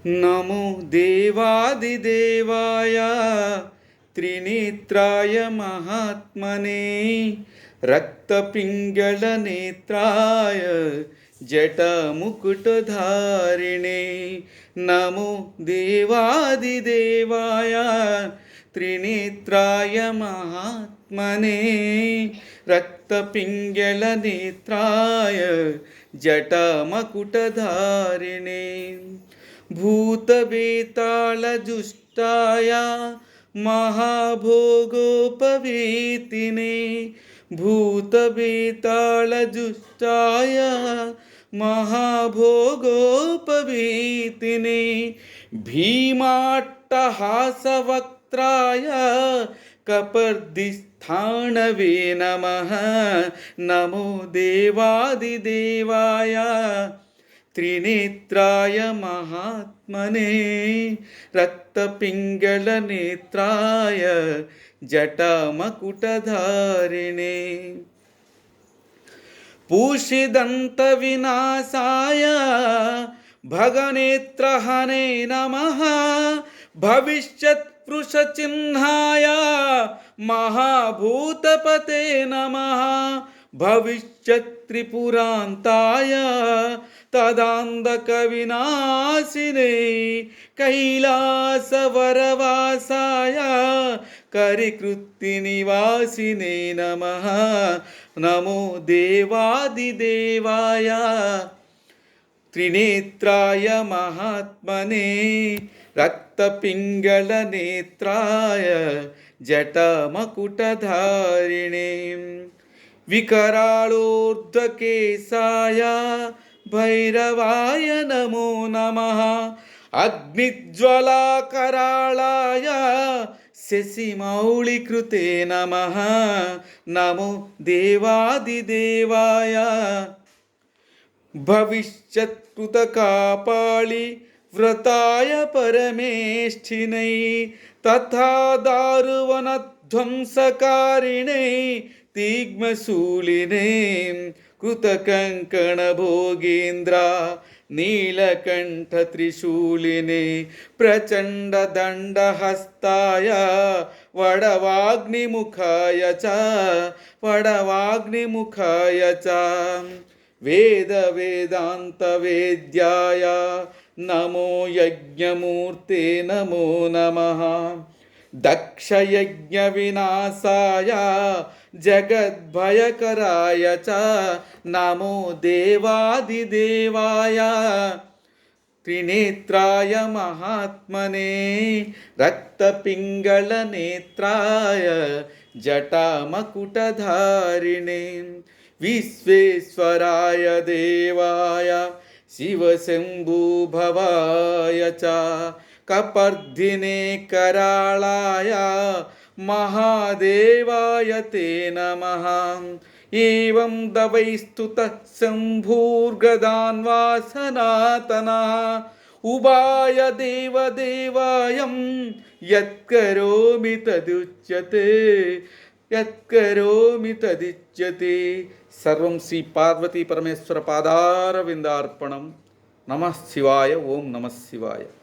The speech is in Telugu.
నమో దేవాదిదేవాయ త్రినేత్రాయ మహాత్మనే రక్తపింగళనేత్రాయ జటముకుటధారిణే. నమో దేవాదిదేవాయ త్రినేత్రాయ మహాత్మనే రక్తపింగళనేత్రాయ జటమకుటధారిణే. భూతవేతాళజుష్టాయ మహాభోగోపవేతినే. భూతవేతాళజుష్టాయ మహాభోగోపవేతినే. భీమాట్టహాసవక్త్రాయ కపర్దిస్థాణవే నమః. నమో దేవాదిదేవాయ త్రినేత్రాయ మహాత్మనే రక్తపింగళనేత్రాయ జటమకుటధారిణే. పూషిదంతవినాశాయ భగనేత్రహనే నమః. భవిష్యత్పురుషచిహ్నాయ మహాభూతపతే నమః. భవిష్యత్త్రిపురాంతాయ తదాంధకవినాశినే కైలాసవరవాసాయ కరికృత్తినివాసినే నమః. నమో దేవాదిదేవాయ త్రినేత్రాయ మహాత్మనే రక్తపింగళనేత్రాయ జటమకుటధారిణే. వికరాళోర్ధ్వకేశాయ భైరవాయ నమో నమః. అగ్నిజ్వాలాకరాళాయ శశిమౌళికృతే నమః. నమో దేవాదిదేవాయ భవిష్యత్కృతకాపాళి వ్రతాయ పరమేష్ఠినై తథా దారువనధ్వంసకారిణై తీగ్మశూలినే కృతకంకణభోగేంద్ర నీలకంఠత్రిశూలినే ప్రచండదండహస్తాయ వడవాగ్నిముఖాయ చ వడవాగ్నిముఖాయ చ. వేదాంతవేద్యాయ నమో యజ్ఞమూర్తే నమో నమః. దక్షయజ్ఞవినాశాయ జగద్భయకరాయ చ నమో దేవాదిదేవాయ త్రినేత్రాయ మహాత్మనే రక్తపింగళనేత్రాయ జటమకుటధారిణే. విశ్వేశ్వరాయ దేవాయ శివశంభుభవాయ చ కపర్ధినే కరాళాయ మహాదేవాయ తే నమః. ఏవం దవైస్తుత శంభూర్గదాన్వా సనాతనః ఉభాయ దేవదేవాయం యత్కరోమి తదుచ్యతే యత్కరోమి తదుచ్యతే. సర్వం శ్రీ పార్వతీ పరమేశ్వర పాదారవిందార్పణం. నమః శివాయ. ఓం నమః శివాయ.